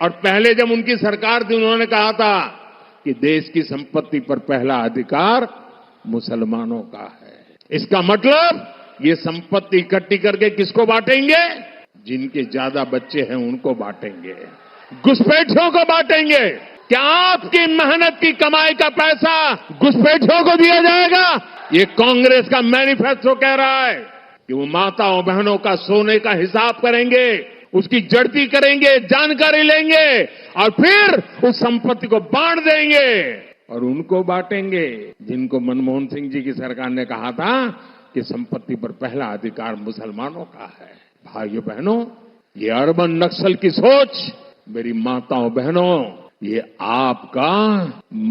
और पहले जब उनकी सरकार थी उन्होंने कहा था कि देश की संपत्ति पर पहला अधिकार मुसलमानों का है। इसका मतलब ये संपत्ति इकट्ठी करके किसको बांटेंगे? जिनके ज्यादा बच्चे हैं उनको बांटेंगे, घुसपैठियों को बांटेंगे। क्या आपकी मेहनत की कमाई का पैसा घुसपैठियों को दिया जाएगा? ये कांग्रेस का मैनिफेस्टो कह रहा है कि वो माताओं बहनों का सोने का हिसाब करेंगे, उसकी जड़ती करेंगे, जानकारी लेंगे और फिर उस संपत्ति को बांट देंगे और उनको बांटेंगे जिनको मनमोहन सिंह जी की सरकार ने कहा था कि संपत्ति पर पहला अधिकार मुसलमानों का है। भाइयों बहनों, ये अर्बन नक्सल की सोच, मेरी माताओं बहनों, ये आपका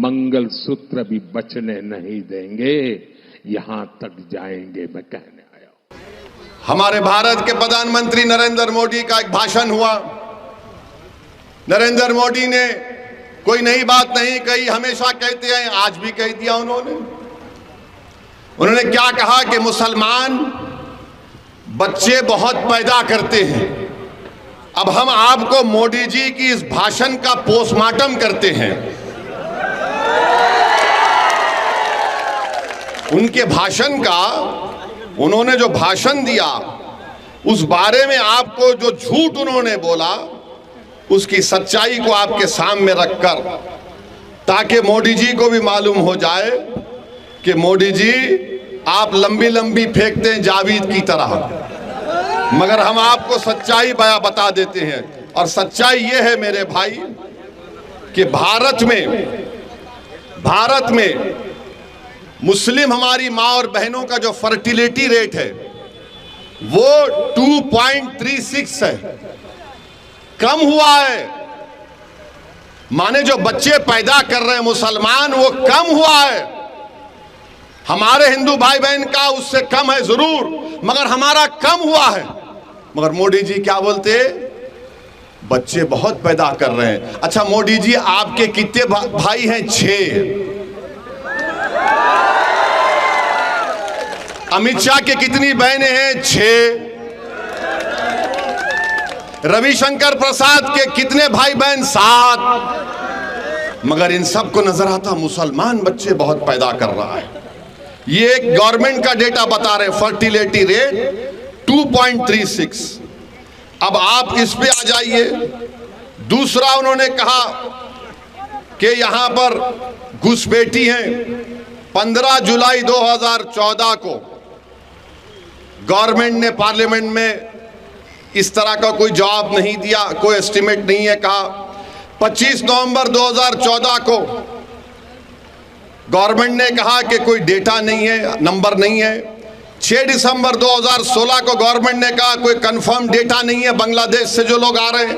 मंगलसूत्र भी बचने नहीं देंगे, यहां तक जाएंगे मैं कहने आया हूं। हमारे भारत के प्रधानमंत्री नरेंद्र मोदी का एक भाषण हुआ। नरेंद्र मोदी ने कोई नई बात नहीं कही, हमेशा कहते हैं, आज भी कह दिया उन्होंने क्या कहा कि मुसलमान बच्चे बहुत पैदा करते हैं। अब हम आपको मोदी जी की इस भाषण का पोस्टमार्टम करते हैं। उनके भाषण का, उन्होंने जो भाषण दिया उस बारे में आपको जो झूठ उन्होंने बोला उसकी सच्चाई को आपके सामने रखकर, ताकि मोदी जी को भी मालूम हो जाए कि मोदी जी आप लंबी लंबी फेंकते हैं जावेद की तरह, मगर हम आपको सच्चाई बता देते हैं। और सच्चाई ये है मेरे भाई कि भारत में मुस्लिम हमारी माँ और बहनों का जो फर्टिलिटी रेट है वो 2.36 है, कम हुआ है। माने जो बच्चे पैदा कर रहे हैं मुसलमान वो कम हुआ है। हमारे हिंदू भाई बहन का उससे कम है जरूर, मगर हमारा कम हुआ है। मगर मोदी जी क्या बोलते? बच्चे बहुत पैदा कर रहे हैं। अच्छा मोदी जी, आपके कितने भाई हैं? 6। अमित शाह के कितनी बहनें हैं? 6। रविशंकर प्रसाद के कितने भाई बहन? 7। मगर इन सबको नजर आता मुसलमान बच्चे बहुत पैदा कर रहा है। ये एक गवर्नमेंट का डेटा बता रहे, फर्टिलिटी रेट 2.36। अब आप इस पे आ जाइए। दूसरा उन्होंने कहा कि यहां पर घुसपैठी हैं। 15 जुलाई 2014 को गवर्नमेंट ने पार्लियामेंट में इस तरह का कोई जवाब नहीं दिया, कोई एस्टिमेट नहीं है। कहा 25 नवंबर 2014 को गवर्नमेंट ने कहा कि कोई डेटा नहीं है, नंबर नहीं है। 6 दिसंबर 2016 को गवर्नमेंट ने कहा कोई कंफर्म डेटा नहीं है बांग्लादेश से जो लोग आ रहे हैं।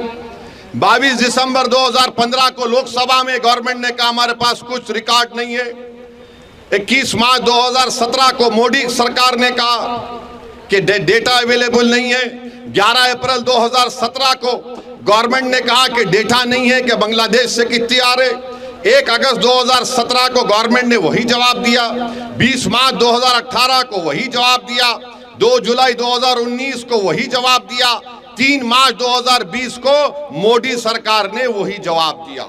22 दिसंबर 2015 को लोकसभा में गवर्नमेंट ने कहा हमारे पास कुछ रिकॉर्ड नहीं है। 21 मार्च 2017 को मोदी सरकार ने कहा कि डेटा अवेलेबल नहीं है। 11 अप्रैल 2017 को गवर्नमेंट ने कहा कि डेटा नहीं है कि बांग्लादेश से कितने आ रहे। 1 अगस्त 2017 को गवर्नमेंट ने वही जवाब दिया। 20 मार्च 2018 को वही जवाब दिया। 2 जुलाई 2019 को वही जवाब दिया। 3 मार्च 2020 को मोदी सरकार ने वही जवाब दिया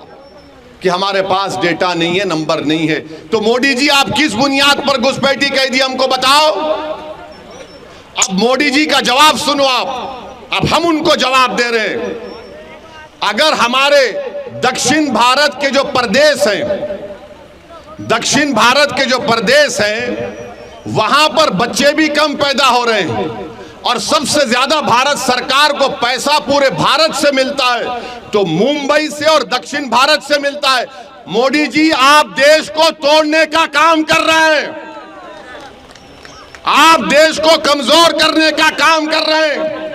कि हमारे पास डेटा नहीं है, नंबर नहीं है। तो मोदी जी, आप किस बुनियाद पर घुसपैठी कह दी हमको बताओ। अब मोदी जी का जवाब सुनो आप। अब हम उनको जवाब दे रहे हैं। अगर हमारे दक्षिण भारत के जो प्रदेश हैं, दक्षिण भारत के जो प्रदेश हैं, वहां पर बच्चे भी कम पैदा हो रहे हैं और सबसे ज्यादा भारत सरकार को पैसा पूरे भारत से मिलता है तो मुंबई से और दक्षिण भारत से मिलता है। मोदी जी, आप देश को तोड़ने का काम कर रहे हैं। आप देश को कमजोर करने का काम कर रहे हैं।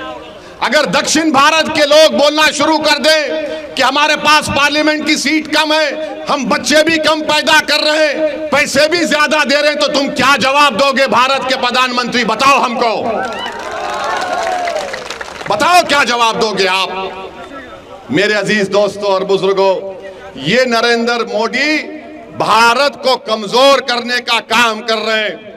अगर दक्षिण भारत के लोग बोलना शुरू कर दें कि हमारे पास पार्लियामेंट की सीट कम है, हम बच्चे भी कम पैदा कर रहे हैं, पैसे भी ज्यादा दे रहे हैं, तो तुम क्या जवाब दोगे भारत के प्रधानमंत्री? बताओ हमको, बताओ क्या जवाब दोगे आप? मेरे अजीज दोस्तों और बुजुर्गों, ये नरेंद्र मोदी भारत को कमजोर करने का काम कर रहे हैं।